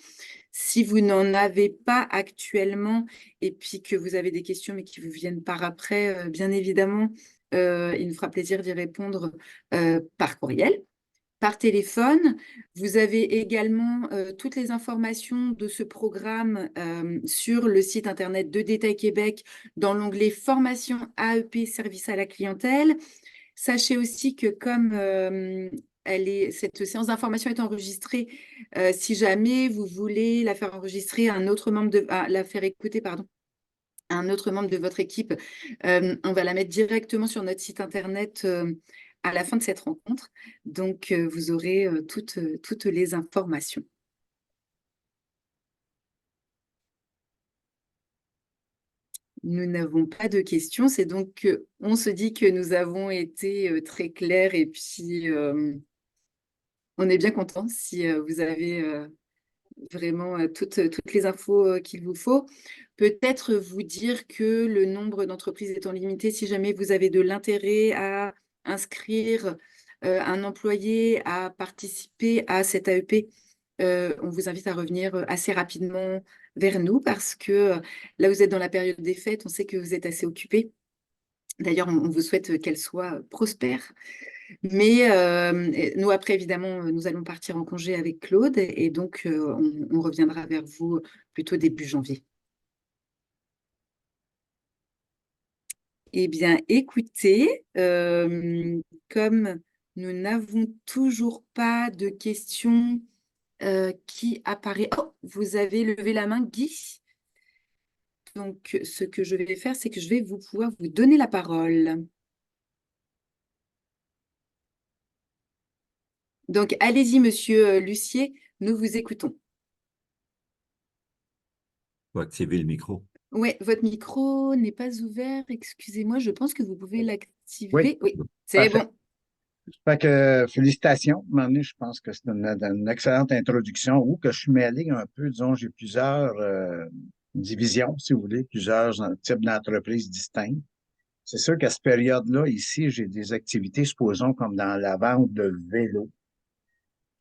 Si vous n'en avez pas actuellement et puis que vous avez des questions mais qui vous viennent par après, bien évidemment, il nous fera plaisir d'y répondre par courriel. Par téléphone, vous avez également toutes les informations de ce programme sur le site internet de Détail Québec dans l'onglet Formation AEP Service à la clientèle. Sachez aussi que comme cette séance d'information est enregistrée, si jamais vous voulez la faire enregistrer à un autre membre la faire écouter, pardon, à un autre membre de votre équipe, on va la mettre directement sur notre site internet à la fin de cette rencontre. Donc, vous aurez toutes les informations. Nous n'avons pas de questions. C'est donc on se dit que nous avons été très clairs et puis on est bien content si vous avez vraiment toutes les infos qu'il vous faut. Peut-être vous dire que le nombre d'entreprises étant limité, si jamais vous avez de l'intérêt à inscrire un employé à participer à cette AEP, on vous invite à revenir assez rapidement vers nous parce que là, vous êtes dans la période des fêtes, on sait que vous êtes assez occupés. D'ailleurs, on vous souhaite qu'elle soit prospère. Mais nous, après, évidemment, nous allons partir en congé avec Claude et donc on reviendra vers vous plutôt début janvier. Eh bien, écoutez, comme nous n'avons toujours pas de questions qui apparaît. Oh, vous avez levé la main, Guy. Donc, ce que je vais faire, c'est que je vais pouvoir vous donner la parole. Donc, allez-y, monsieur Lucier, nous vous écoutons. Faut activer le micro. Oui, votre micro n'est pas ouvert. Excusez-moi, je pense que vous pouvez Oui, l'activer. Oui, c'est parfait. bon. Fait que félicitations. À un moment donné, je pense que c'est une excellente introduction où que je suis mêlé un peu, disons, j'ai plusieurs divisions, si vous voulez, plusieurs types d'entreprises distinctes. C'est sûr qu'à cette période-là, ici, j'ai des activités, supposons, comme dans la vente de vélos.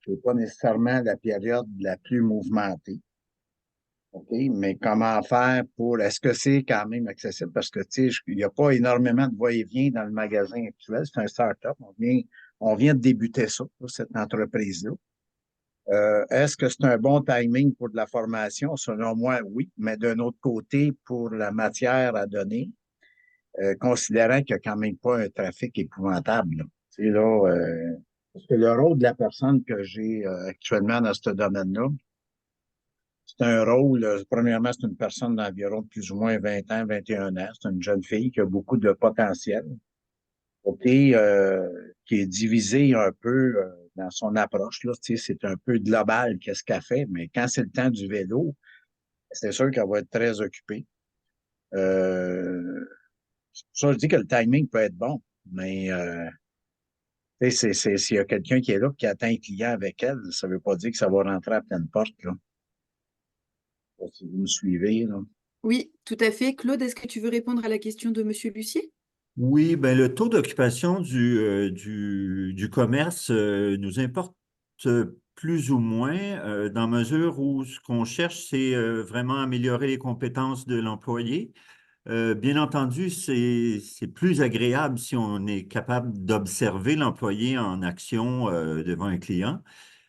C'est pas nécessairement la période la plus mouvementée. OK, mais comment faire pour, est-ce que c'est quand même accessible? Parce que, tu sais, il n'y a pas énormément de va-et-vient dans le magasin actuel. C'est un start-up. On vient de débuter ça, cette entreprise-là. Est-ce que c'est un bon timing pour de la formation? Selon moi, oui. Mais d'un autre côté, pour la matière à donner, considérant qu'il n'y a quand même pas un trafic épouvantable, là. Tu sais, là, parce que le rôle de la personne que j'ai actuellement dans ce domaine-là, c'est un rôle, premièrement, c'est une personne d'environ plus ou moins 20 ans, 21 ans. C'est une jeune fille qui a beaucoup de potentiel, OK, qui est divisée un peu dans son approche, là, tu sais, c'est un peu global qu'est-ce qu'elle fait, mais quand c'est le temps du vélo, c'est sûr qu'elle va être très occupée. Ça, je dis que le timing peut être bon, mais tu sais, s'il y a quelqu'un qui est là qui attend un client avec elle, ça veut pas dire que ça va rentrer à pleine porte, là. Si vous me suivez, là. Oui, tout à fait. Claude, est-ce que tu veux répondre à la question de monsieur Lucier? Oui, ben le taux d'occupation du commerce nous importe plus ou moins dans mesure où ce qu'on cherche, c'est vraiment améliorer les compétences de l'employé. Bien entendu, c'est plus agréable si on est capable d'observer l'employé en action devant un client.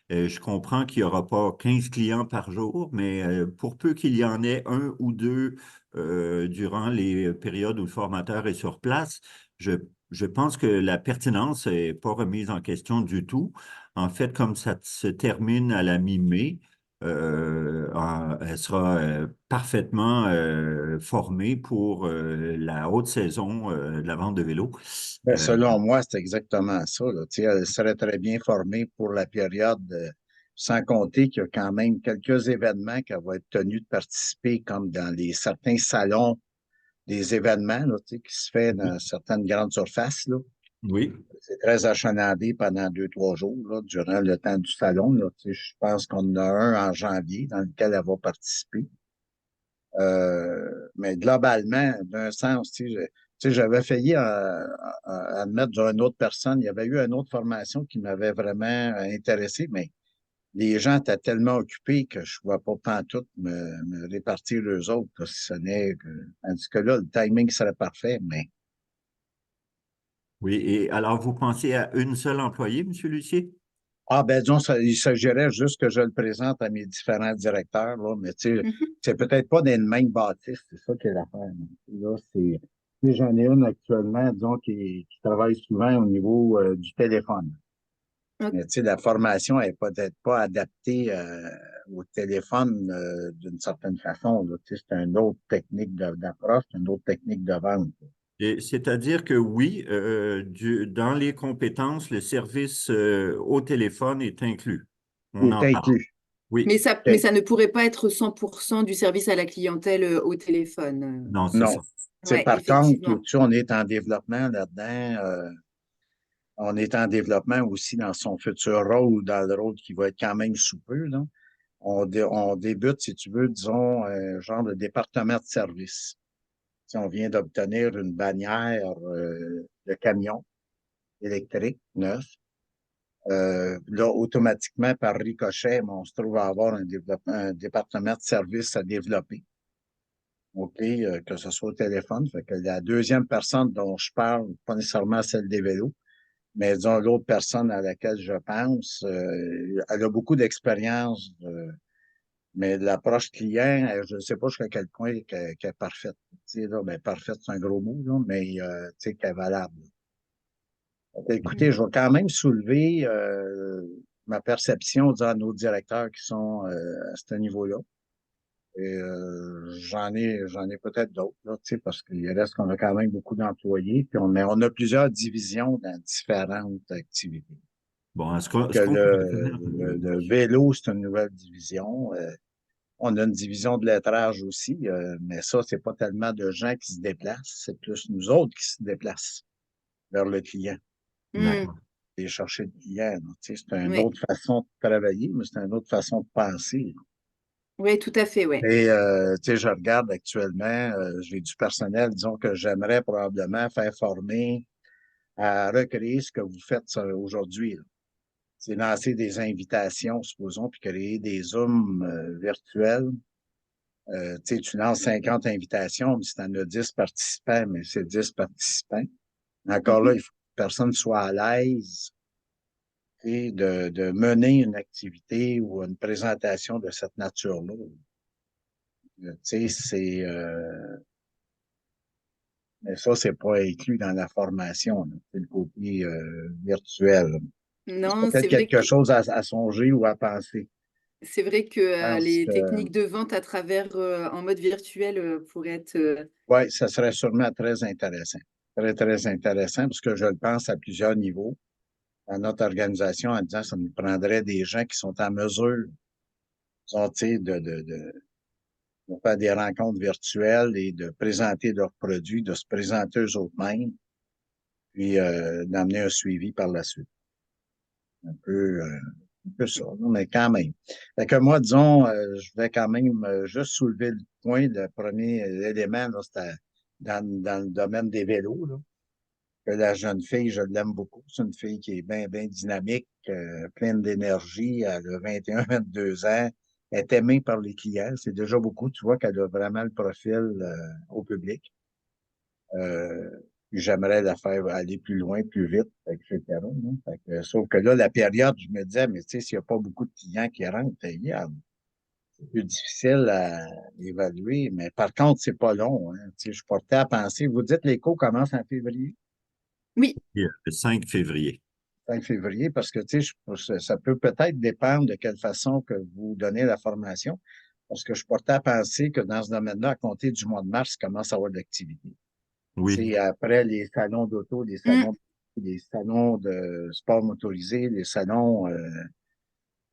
Je comprends qu'il n'y aura pas 15 clients par jour, mais pour peu qu'il y en ait un ou deux durant les périodes où le formateur est sur place, je, je pense que la pertinence n'est pas remise en question du tout. En fait, comme ça se termine à la mi-mai, elle sera parfaitement formée pour la haute saison de la vente de vélos. Ben, Euh, selon moi, c'est exactement ça, là. Tu sais, elle serait très bien formée pour la période, sans compter qu'il y a quand même quelques événements qu'elle va être tenue de participer, comme dans certains salons des événements là, tu sais, qui se fait dans certaines grandes surfaces, là. oui. C'est très achalandé pendant 2, 3 jours, là, durant le temps du salon, là. Tu sais, je pense qu'on en a un en janvier dans lequel elle va participer. Mais globalement, d'un sens, tu sais, Tu sais, j'avais failli admettre une autre personne. Il y avait eu une autre formation qui m'avait vraiment intéressé, mais les gens étaient tellement occupés que je ne pouvais pas pantoute me répartir eux autres, là, si ce n'est que, tandis que là, le timing serait parfait, mais Oui, et alors vous pensez à une seule employée, M. Lucier? ben disons, il s'agirait juste que je le présente à mes différents directeurs, là, mais tu sais, Mhm. c'est peut-être pas des mêmes bâtisses, c'est ça qui est l'affaire. Là, c'est, tu sais, j'en ai une actuellement, disons, qui travaille souvent au niveau du téléphone. Ok. Mais tu sais, la formation n'est peut-être pas adaptée au téléphone d'une certaine façon, là. Tu sais, c'est une autre technique d'approche, c'est une autre technique de vente. Et c'est-à-dire que oui, dans les compétences, le service au téléphone est inclus. On Est en parle. inclus. Oui, Mais ça ne pourrait pas être 100% du service à la clientèle au téléphone. non, c'est Non. ça. Tu sais, Ouais, par contre, tu effectivement. sais, on est en développement là-dedans. On est en développement aussi dans son futur rôle ou dans le rôle qui va être quand même sous peu, là. On débute, si tu veux, disons, un genre de département de service. Tu sais, on vient d'obtenir une bannière de camion électrique neuf. Là, automatiquement, par ricochet, on se trouve à avoir un département de service à développer. OK, que ce soit au téléphone. Fait que la deuxième personne dont je parle, pas nécessairement celle des vélos, mais disons l'autre personne à laquelle je pense, elle a beaucoup d'expérience, mais de l'approche client, je ne sais pas jusqu'à quel point qu'elle est parfaite. Tu sais, là, ben, parfaite, c'est un gros mot, là, mais tu sais, qu'elle est valable. Écoutez, je vais quand même soulever ma perception disons, à nos directeurs qui sont à ce niveau-là. Et j'en ai peut-être d'autres, là, tu sais, parce qu'il reste qu'on a quand même beaucoup d'employés, puis on a plusieurs divisions dans différentes activités. Bon, Que ce qu'on pourrait faire, le vélo, c'est une nouvelle division. On a une division de lettrage aussi, mais ça, c'est pas tellement de gens qui se déplacent, c'est plus nous autres qui se déplacent vers le client, Hmm. d'accord. et chercher le client, là. Tu sais, c'est une Oui, autre façon de travailler, mais c'est une autre façon de penser. oui, tout à fait, oui. Et tu sais, je regarde actuellement, j'ai du personnel, disons que j'aimerais probablement faire former à recréer ce que vous faites aujourd'hui, là. C'est lancer des invitations, supposons, puis créer des Zooms virtuels. Tu sais, tu lances 50 invitations, mais si tu en as 10 participants, mais c'est 10 participants. Encore là, Mhm. il faut que personne soit à l'aise et de mener une activité ou une présentation de cette nature-là. Tu sais, mais ça, c'est pas inclus dans la formation, là. C'est le côté virtuel. C'est Non, peut-être quelque chose à songer ou à penser. c'est vrai que Je pense les que, techniques de vente à travers en mode virtuel pourraient être. ouais, ça serait sûrement très intéressant. Très, très intéressant, parce que je le pense à plusieurs niveaux dans notre organisation en disant que ça nous prendrait des gens qui sont en mesure, disons, tu sais, de faire des rencontres virtuelles et de présenter leurs produits, de se présenter eux-mêmes, puis d'amener un suivi par la suite. Un peu ça, là, mais quand même. Fait que moi, disons, je vais quand même juste soulever le point, le premier élément, là, c'était dans le domaine des vélos, là, que la jeune fille, je l'aime beaucoup. C'est une fille qui est bien, bien dynamique, pleine d'énergie. Elle a 21, 22 ans. Elle est aimée par les clients. C'est déjà beaucoup. Tu vois qu'elle a vraiment le profil au public. Euh, J'aimerais la faire aller plus loin, plus vite, etc., hein. Fait que, sauf que là, la période, je me disais, mais tu sais, s'il n'y a pas beaucoup de clients qui rentrent, regarde, c'est plus difficile à évaluer. Mais par contre, c'est pas long, hein. Tu sais, je portais à penser. Vous dites l'écho commence en février? Oui. Le 5 février. 5 février, parce que, tu sais, ça peut peut-être dépendre de quelle façon que vous donnez la formation. Parce que je portais à penser que dans ce domaine-là, à compter du mois de mars, il commence à avoir de l'activité. Oui, C'est après les salons d'auto, Hmm. les salons de sport motorisé, les salons, tu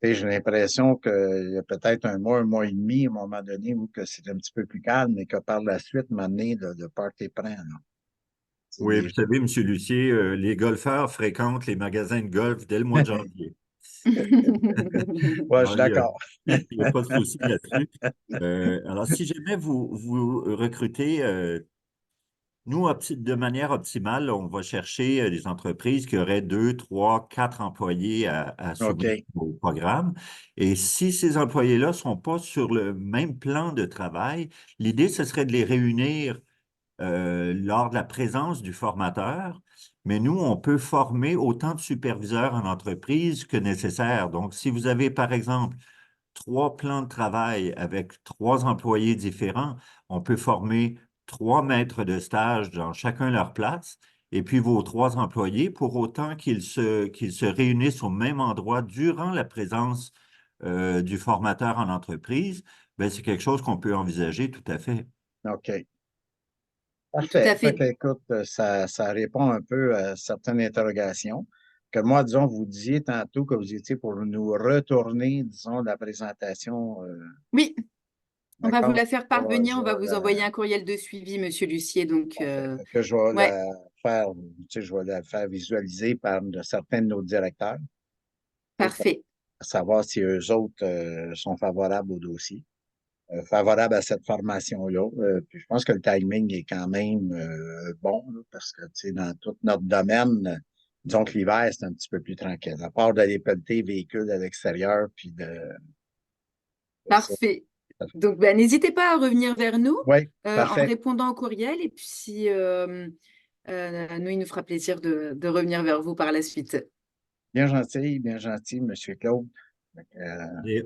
sais, j'ai l'impression qu'il y a peut-être un mois et demi, à un moment donné, où que c'est un petit peu plus calme, mais que par la suite, m'amener le party prend, là. C'est oui, les vous savez, M. Lucier, les golfeurs fréquentent les magasins de golf dès le mois de janvier. Ouais, je Alors, suis d'accord. il y a pas de souci là-dessus. Alors, si jamais vous recrutez Nous, de manière optimale, on va chercher des entreprises qui auraient 2, 3, 4 employés à soumettre OK. au programme. Et si ces employés-là ne sont pas sur le même plan de travail, l'idée, ce serait de les réunir lors de la présence du formateur. Mais nous, on peut former autant de superviseurs en entreprise que nécessaire. Donc, si vous avez, par exemple, 3 plans de travail avec 3 employés différents, on peut former 3 maîtres de stage dans chacun leur place, et puis vos 3 employés, pour autant qu'ils se réunissent au même endroit durant la présence du formateur en entreprise, ben, c'est quelque chose qu'on peut envisager tout à fait. OK. Tout Parfait. à Fait fait. que, écoute, ça répond un peu à certaines interrogations. Que moi, disons, vous disiez tantôt que vous étiez pour nous retourner, disons, la présentation. Oui, on va vous D'accord? la faire Je parvenir. On va vais vous envoyer un courriel de suivi, Monsieur Lucier. Donc, parfait. Fait que je vais ouais, la faire, tu sais, je vais la faire visualiser par certains de nos directeurs, tu sais, parfait. pour savoir si eux autres sont favorables au dossier, favorables à cette formation-là. Puis je pense que le timing est quand même bon, là, parce que, tu sais, dans tout notre domaine, disons que l'hiver, c'est un petit peu plus tranquille. À part d'aller pelleter les véhicules à l'extérieur, puis de ça. Parfait. Donc, ben, n'hésitez pas à revenir vers nous Oui, en parfait. répondant au courriel. Et puis, nous, il nous fera plaisir de revenir vers vous par la suite. Bien gentil, Monsieur Claude. Fait que, Et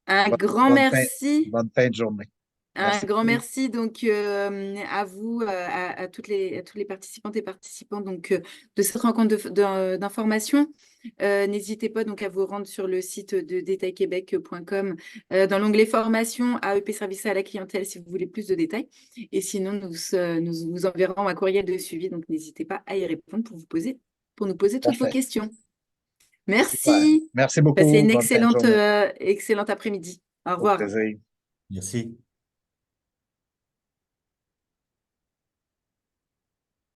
Un bonne, grand bonne fin, merci. bonne fin de journée. Un Merci grand beaucoup. merci donc à vous, à toutes les participantes et participants donc, de cette rencontre d'information. N'hésitez pas donc à vous rendre sur le site de detailquebec.com dans l'onglet formation AEP service à la clientèle si vous voulez plus de détails. Et sinon, nous vous enverrons un courriel de suivi, donc n'hésitez pas à y répondre pour nous poser toutes vos Parfait. questions. Super. Merci. Merci Passez beaucoup. une Bonne fin de journée. excellente après-midi. Au Au revoir. plaisir. merci.